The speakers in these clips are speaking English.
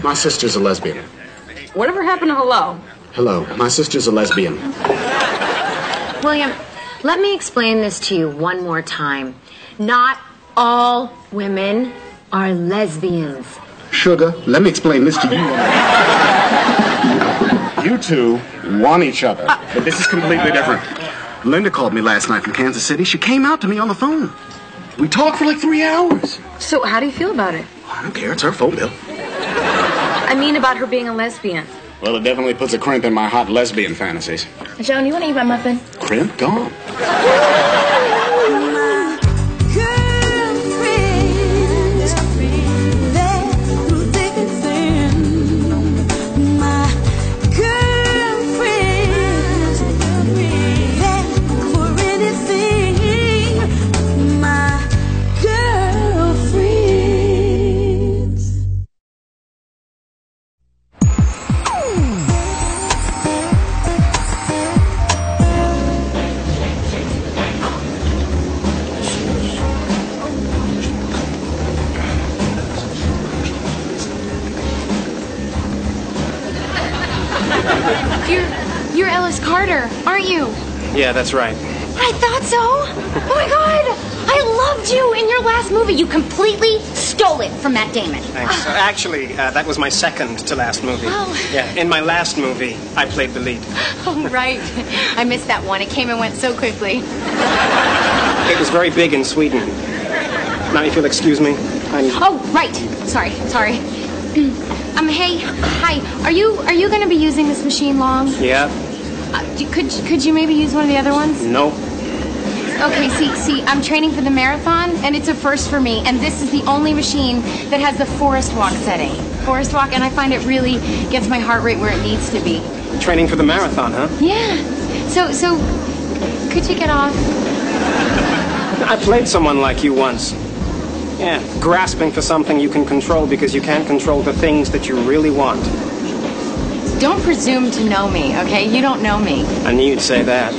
My sister's a lesbian. Whatever happened to hello? Hello, my sister's a lesbian. William, let me explain this to you one more time. Not all women are lesbians. Sugar, let me explain this to you. You two want each other, but this is completely different. Linda called me last night from Kansas City. She came out to me on the phone. We talked for like 3 hours. So how do you feel about it? I don't care. It's her phone bill. I mean about her being a lesbian. Well, it definitely puts a crimp in my hot lesbian fantasies. Joan, you want to eat my muffin? Crimp? Gone. You're Ellis Carter, aren't you? Yeah, that's right. I thought so. Oh my God, I loved you in your last movie. You completely stole it from Matt Damon. Thanks. Actually, that was my second to last movie. Oh. Yeah, in my last movie, I played the lead. Oh, right. I missed that one. It came and went so quickly. It was very big in Sweden. Now, if you'll excuse me, Oh, right. Sorry. Hey, hi. Are you going to be using this machine long? Yeah. Could you maybe use one of the other ones? No. Okay, see, I'm training for the marathon, and it's a first for me, and this is the only machine that has the forest walk setting. Forest walk, and I find it really gets my heart rate where it needs to be. Training for the marathon, huh? Yeah. So, could you get off? I played someone like you once. Yeah, grasping for something you can control because you can't control the things that you really want. Don't presume to know me, okay? You don't know me. I knew you'd say that.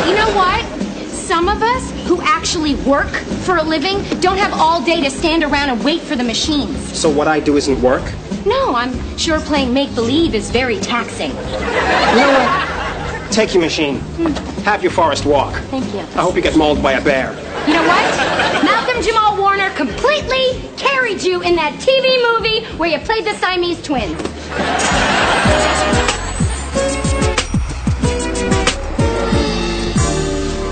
You know what? Some of us who actually work for a living don't have all day to stand around and wait for the machines. So what I do isn't work? No, I'm sure playing make-believe is very taxing. You know what? Take your machine. Have your forest walk. Thank you. I hope you get mauled by a bear. You know what? Malcolm Jamal Warner completely carried you in that TV movie where you played the Siamese twins.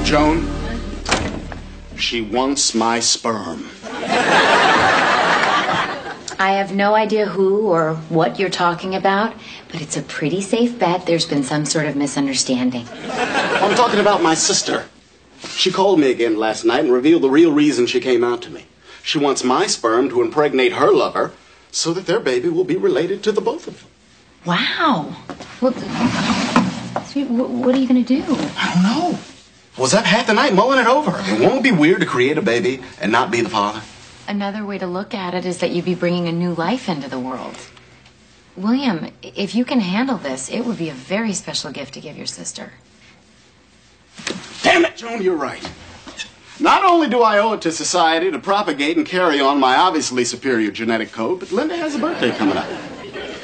Joan, she wants my sperm. I have no idea who or what you're talking about, but it's a pretty safe bet there's been some sort of misunderstanding. I'm talking about my sister. She called me again last night and revealed the real reason she came out to me. She wants my sperm to impregnate her lover so that their baby will be related to the both of them. Wow. Well, what are you going to do? I don't know. I was up half the night mulling it over. It won't be weird to create a baby and not be the father. Another way to look at it is that you'd be bringing a new life into the world. William, if you can handle this, it would be a very special gift to give your sister. Damn it, Joan, you're right. Not only do I owe it to society to propagate and carry on my obviously superior genetic code, but Linda has a birthday coming up.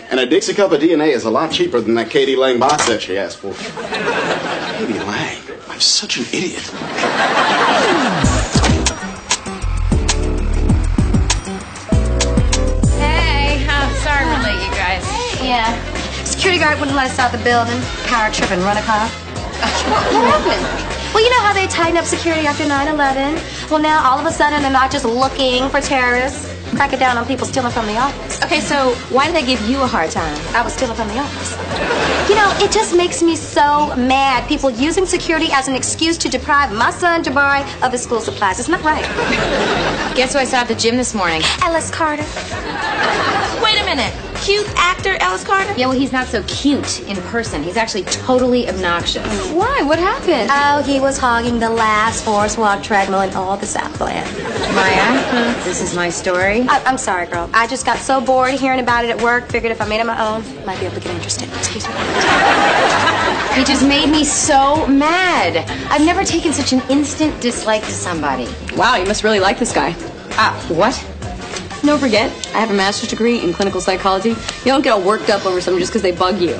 And a Dixie cup of DNA is a lot cheaper than that Katie Lang box set she asked for. Katie Lang? I'm such an idiot. Hey, sorry we're late, you guys. Yeah. Security guard wouldn't let us out the building. Power trip and run a car. What happened? Well, you know how they tightened up security after 9/11? Well, now all of a sudden they're not just looking for terrorists, cracking down on people stealing from the office. Okay, so why did they give you a hard time? I was stealing from the office. You know, it just makes me so mad. People using security as an excuse to deprive my son, Jabari, of his school supplies. It's not right. Guess who I saw at the gym this morning? Ellis Carter. Wait a minute. Cute actor Ellis Carter? Yeah, well, he's not so cute in person. He's actually totally obnoxious. Why? What happened? Oh, he was hogging the last forest walk treadmill in all the Southland. Maya, this is my story. I'm sorry, girl. I just got so bored hearing about it at work, figured if I made it my own, I might be able to get interested. Excuse me. He just made me so mad. I've never taken such an instant dislike to somebody. Wow, you must really like this guy. What? Don't forget, I have a master's degree in clinical psychology. You don't get all worked up over something just because they bug you.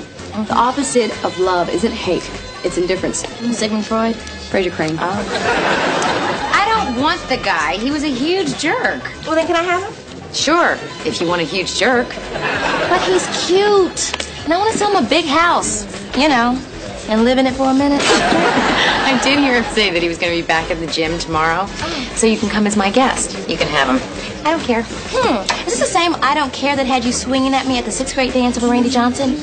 The opposite of love isn't hate, it's indifference. Sigmund Freud, Fraser Crane. I don't want the guy. He was a huge jerk. Well, then can I have him? Sure, if you want a huge jerk. But he's cute. And I want to sell him a big house. You know, and live in it for a minute. I did hear him say that he was going to be back at the gym tomorrow. So you can come as my guest. You can have him. I don't care. Is this the same I don't care that had you swinging at me at the 6th grade dance over Randy Johnson?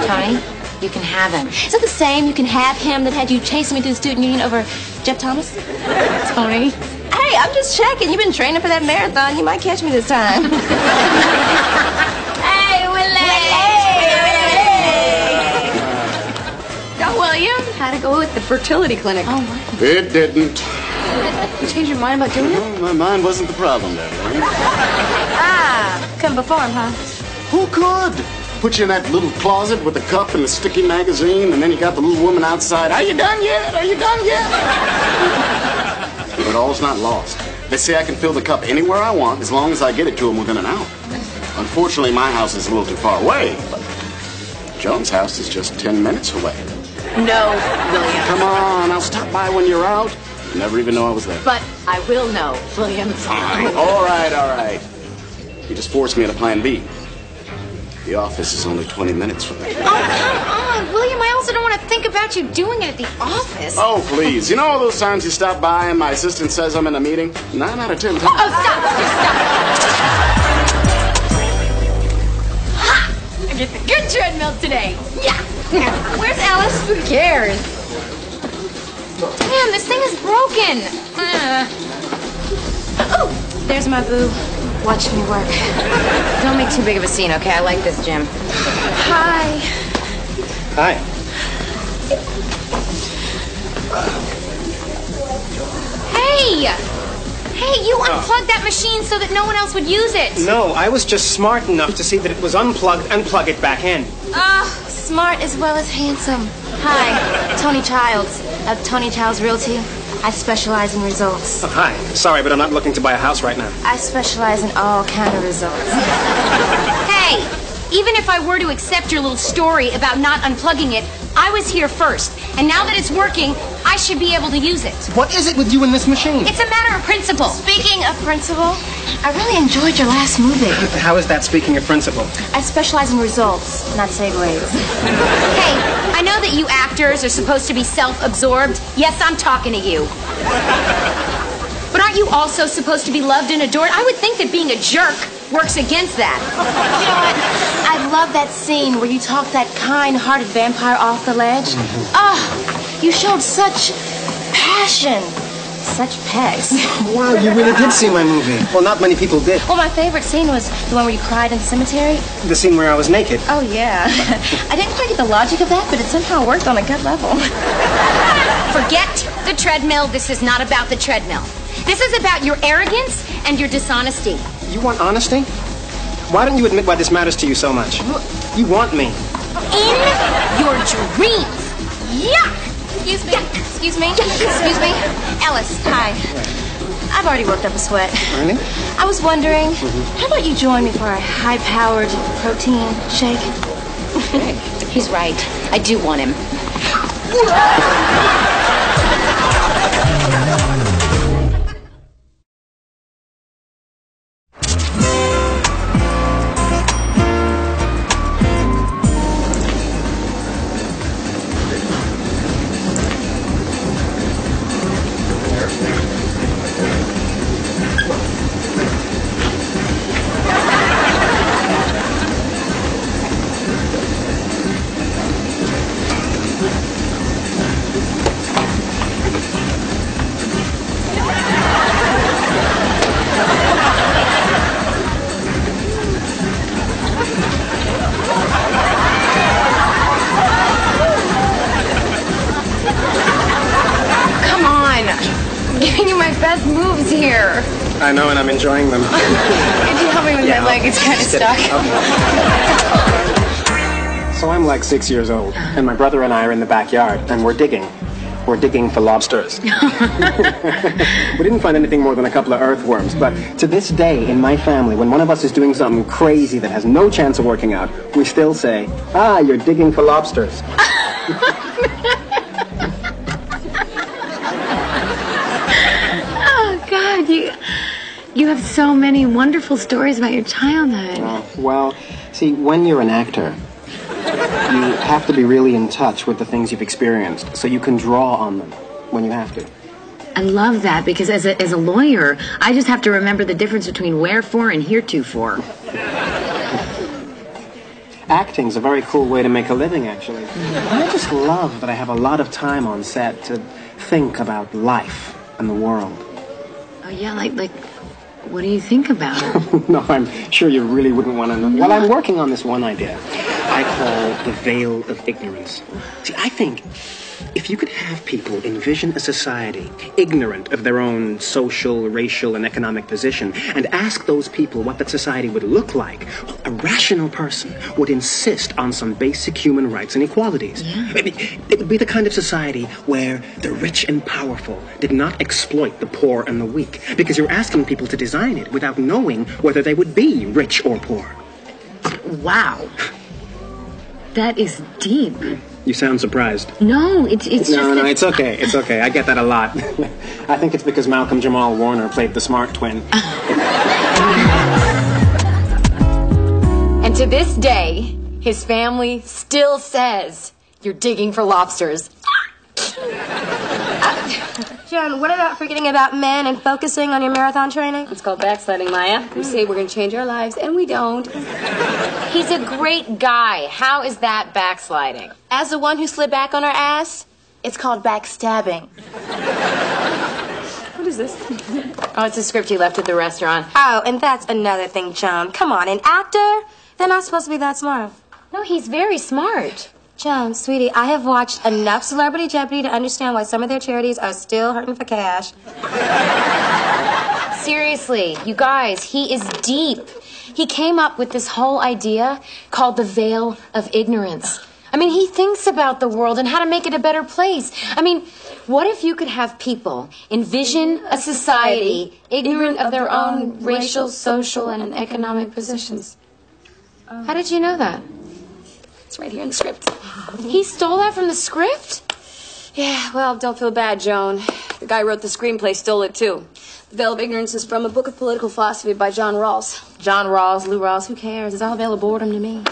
Tony, you can have him. Is it the same you can have him that had you chasing me through the student union over Jeff Thomas? Tony? Hey, I'm just checking. You've been training for that marathon. You might catch me this time. Hey, Willie! Oh, William, how'd it go with the fertility clinic? Oh, It didn't. You changed your mind about doing it? No, my mind wasn't the problem there, Lynn. Couldn't perform, huh? Who could? Put you in that little closet with a cup and a sticky magazine, and then you got the little woman outside. Are you done yet? Are you done yet? But all's not lost. They say I can fill the cup anywhere I want as long as I get it to them within an hour. Unfortunately, my house is a little too far away, but Joan's house is just 10 minutes away. No, William. Come on, I'll stop by when you're out. You never even know I was there. But I will know, William. Fine. All right. You just forced me into plan B. The office is only 20 minutes from me. Oh, come on, William. I also don't want to think about you doing it at the office. Oh, please. You know all those times you stop by and my assistant says I'm in a meeting? 9 out of 10 times. Oh, stop. Just stop. Ha! I get the good treadmill today. Yeah. Where's Alice? Who cares? Damn, this thing is broken. Oh, there's my boo. Watch me work. Don't make too big of a scene, okay? I like this gym. Hi. Hi. Hey! Hey, you unplugged that machine so that no one else would use it. No, I was just smart enough to see that it was unplugged and plug it back in. Smart as well as handsome. Hi, Tony Childs of Tony Childs Realty. I specialize in results. Oh, hi. Sorry, but I'm not looking to buy a house right now. I specialize in all kind of results. Hey, even if I were to accept your little story about not unplugging it, I was here first. And now that it's working, I should be able to use it. What is it with you in this machine? It's a matter of principle. Speaking of principle, I really enjoyed your last movie. How is that speaking of principle? I specialize in results, not segues. Hey, I know that you actors are supposed to be self-absorbed. Yes, I'm talking to you. But aren't you also supposed to be loved and adored? I would think that being a jerk works against that. You know what? I love that scene where you talked that kind-hearted vampire off the ledge. You showed such passion. Such pecs. Wow, you really did see my movie. Well, not many people did. Well, my favorite scene was the one where you cried in the cemetery. The scene where I was naked. Oh, yeah. I didn't quite get the logic of that, but it somehow worked on a gut level. Forget the treadmill. This is not about the treadmill. This is about your arrogance and your dishonesty. You want honesty? Why don't you admit why this matters to you so much? You want me. In your dreams. Yuck! Excuse me. Excuse me. Excuse me. Ellis, hi. I've already worked up a sweat. Really? I was wondering, how about you join me for a high-powered protein shake? He's right. I do want him. Best moves here. I know, and I'm enjoying them. Could you help me with my leg? It's kind of stuck. Okay. So I'm like 6 years old, and my brother and I are in the backyard, and we're digging. We're digging for lobsters. We didn't find anything more than a couple of earthworms, but to this day in my family, when one of us is doing something crazy that has no chance of working out, we still say, "Ah, you're digging for lobsters." Oh, God, you have so many wonderful stories about your childhood. Well, see, when you're an actor, you have to be really in touch with the things you've experienced, so you can draw on them when you have to. I love that, because as a lawyer, I just have to remember the difference between wherefore and heretofore. Acting's a very cool way to make a living, actually. I just love that I have a lot of time on set to think about life and the world. Oh, yeah, like what do you think about it? No, I'm sure you really wouldn't want to know. Well, I'm working on this one idea I call the veil of ignorance. See, I think if you could have people envision a society ignorant of their own social, racial, and economic position, and ask those people what that society would look like, a rational person would insist on some basic human rights and equalities. Yeah. It would be the kind of society where the rich and powerful did not exploit the poor and the weak, because you're asking people to design it without knowing whether they would be rich or poor. Wow. That is deep. You sound surprised. No, it's just... No, it's okay. It's okay. I get that a lot. I think it's because Malcolm Jamal Warner played the smart twin. And to this day, his family still says you're digging for lobsters. Jen, what about forgetting about men and focusing on your marathon training? It's called backsliding, Maya. We say we're going to change our lives, and we don't. He's a great guy. How is that backsliding? As the one who slid back on her ass, it's called backstabbing. What is this? Oh, it's a script he left at the restaurant. Oh, and that's another thing, Joan. Come on, an actor? They're not supposed to be that smart. No, he's very smart. Joan, sweetie, I have watched enough Celebrity Jeopardy to understand why some of their charities are still hurting for cash. Seriously, you guys, he is deep. He came up with this whole idea called the veil of ignorance. I mean, he thinks about the world and how to make it a better place. I mean, what if you could have people envision a society ignorant of their own racial, social, and economic positions? How did you know that? It's right here in the script. He stole that from the script? Yeah, well, don't feel bad, Joan. The guy who wrote the screenplay stole it, too. The Veil of Ignorance is from a book of political philosophy by John Rawls. John Rawls, Lou Rawls, who cares? It's all a veil of boredom to me.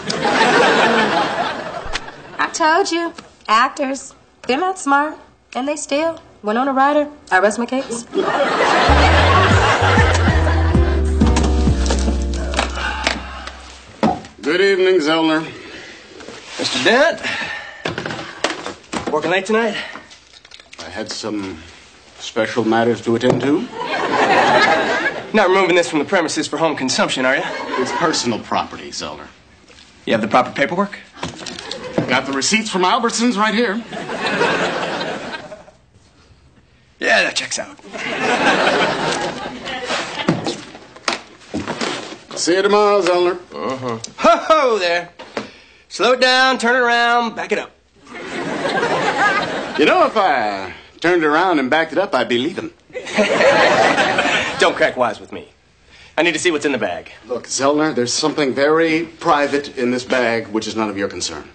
I told you, actors, they're not smart, and they steal. Winona Ryder, I rest my case. Good evening, Zellner. Mr. Dent, working late tonight? I had some special matters to attend to. Not removing this from the premises for home consumption, are you? It's personal property, Zellner. You have the proper paperwork? Got the receipts from Albertsons right here. Yeah, that checks out. See you tomorrow, Zellner. Uh-huh. Ho-ho there. Slow it down, turn it around, back it up. You know, if I turned around and backed it up, I'd be leaving. Don't crack wise with me. I need to see what's in the bag. Look, Zellner, there's something very private in this bag which is none of your concern.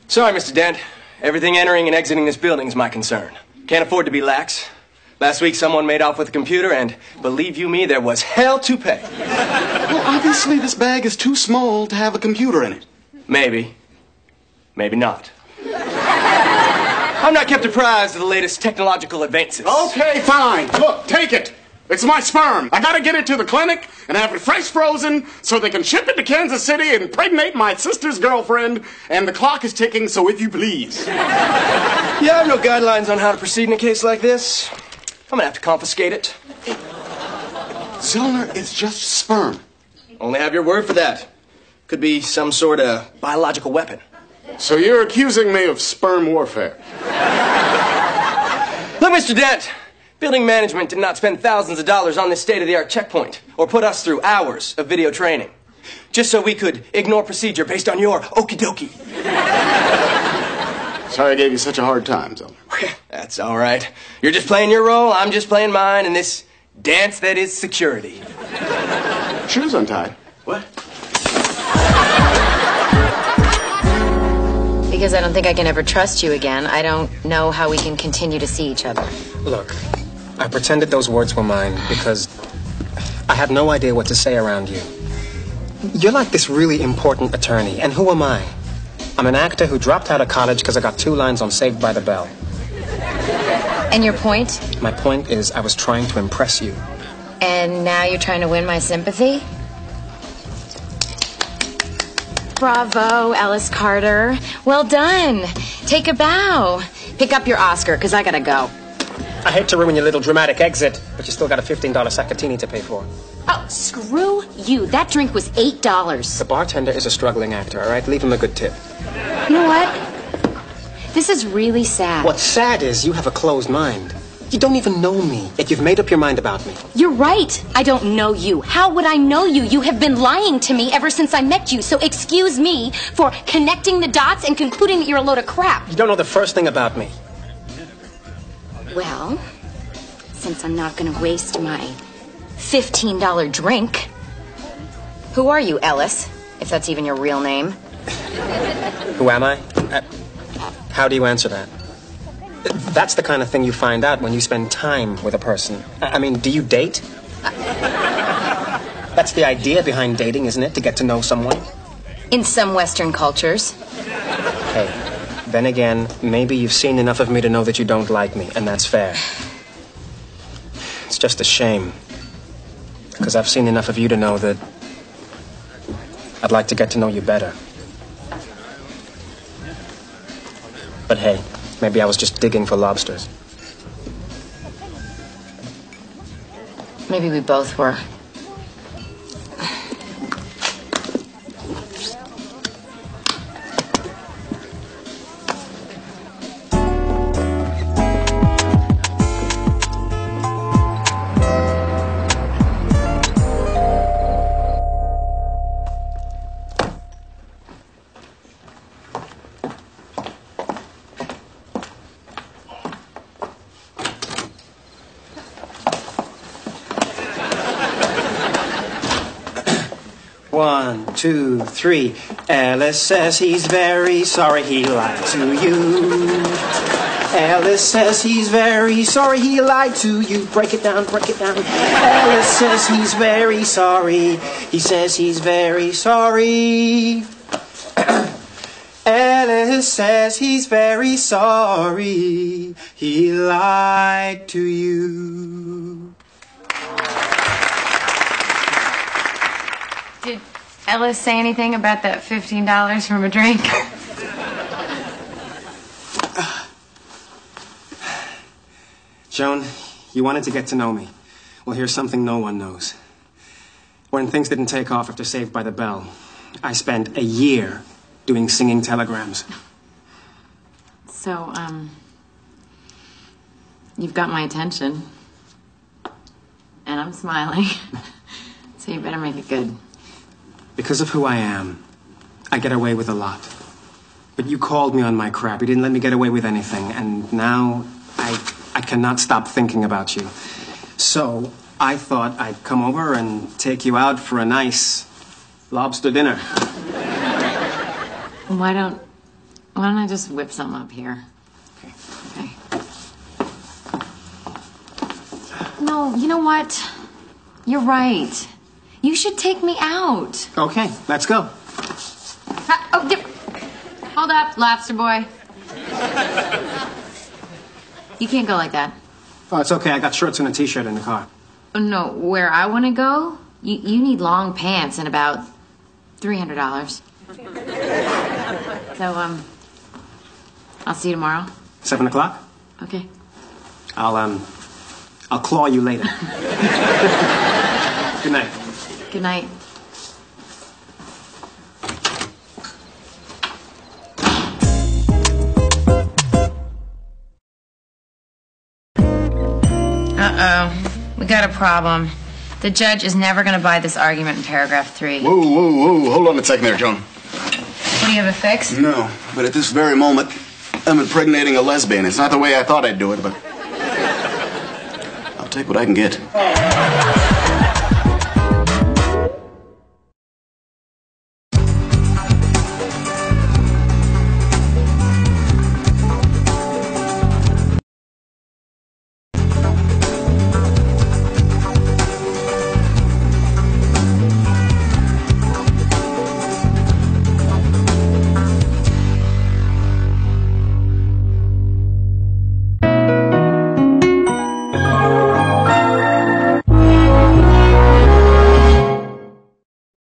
Sorry, Mr. Dent. Everything entering and exiting this building is my concern. Can't afford to be lax. Last week, someone made off with a computer, and believe you me, there was hell to pay. Well, obviously, this bag is too small to have a computer in it. Maybe. Maybe not. I'm not kept apprised of the latest technological advances. Okay, fine. Look, take it. It's my sperm. I gotta get it to the clinic and have it fresh frozen so they can ship it to Kansas City and impregnate my sister's girlfriend. And the clock is ticking, so if you please. Yeah, I have no guidelines on how to proceed in a case like this. I'm gonna have to confiscate it. Zellner, it's just sperm. Only have your word for that. Could be some sort of biological weapon. So you're accusing me of sperm warfare? Look, Mr. Dent, building management did not spend thousands of dollars on this state-of-the-art checkpoint or put us through hours of video training just so we could ignore procedure based on your okie dokie. Sorry I gave you such a hard time, Zoe. That's all right. You're just playing your role, I'm just playing mine in this dance that is security. Shoes untied. What? Because I don't think I can ever trust you again. I don't know how we can continue to see each other. Look, I pretended those words were mine because I had no idea what to say around you. You're like this really important attorney, and who am I? I'm an actor who dropped out of college because I got 2 lines on Saved by the Bell. And your point? My point is I was trying to impress you. And now you're trying to win my sympathy? Bravo, Ellis Carter. Well done. Take a bow. Pick up your Oscar, because I gotta go. I hate to ruin your little dramatic exit, but you still got a $15 Sacatini to pay for. Oh, screw you. That drink was $8. The bartender is a struggling actor, all right? Leave him a good tip. You know what? This is really sad. What's sad is you have a closed mind. You don't even know me, yet you've made up your mind about me. You're right. I don't know you. How would I know you? You have been lying to me ever since I met you. So excuse me for connecting the dots and concluding that you're a load of crap. You don't know the first thing about me. Well, since I'm not going to waste my $15 drink, who are you, Ellis? If that's even your real name. Who am I? How do you answer that? That's the kind of thing you find out when you spend time with a person. I mean, do you date? That's the idea behind dating, isn't it? To get to know someone? In some Western cultures. Hey, then again, maybe you've seen enough of me to know that you don't like me, and that's fair. It's just a shame. Because I've seen enough of you to know that I'd like to get to know you better. But hey, maybe I was just digging for lobsters. Maybe we both were. One, two, three. Ellis says he's very sorry he lied to you. Ellis says he's very sorry he lied to you. Break it down, break it down. Ellis says he's very sorry. He says he's very sorry. Ellis says he's very sorry. He lied to you. Did Ellis say anything about that $15 from a drink? Joan, you wanted to get to know me. Well, here's something no one knows. When things didn't take off after Saved by the Bell, I spent a year doing singing telegrams. So, you've got my attention. And I'm smiling. So you better make it good. Because of who I am, I get away with a lot. But you called me on my crap. You didn't let me get away with anything. And now I cannot stop thinking about you. So I thought I'd come over and take you out for a nice lobster dinner. Why don't I just whip something up here? Okay. No, you know what? You're right. You should take me out. Okay, let's go. Hold up, lobster boy. You can't go like that. Oh, it's okay. I got shorts and a t-shirt in the car. No, where I want to go, you need long pants and about $300. So, I'll see you tomorrow. 7 o'clock? Okay. I'll claw you later. Good night. Good night. Uh-oh. We got a problem. The judge is never going to buy this argument in paragraph 3. Whoa. Hold on a second there, Joan. What, do you have a fix? No, but at this very moment, I'm impregnating a lesbian. It's not the way I thought I'd do it, but I'll take what I can get.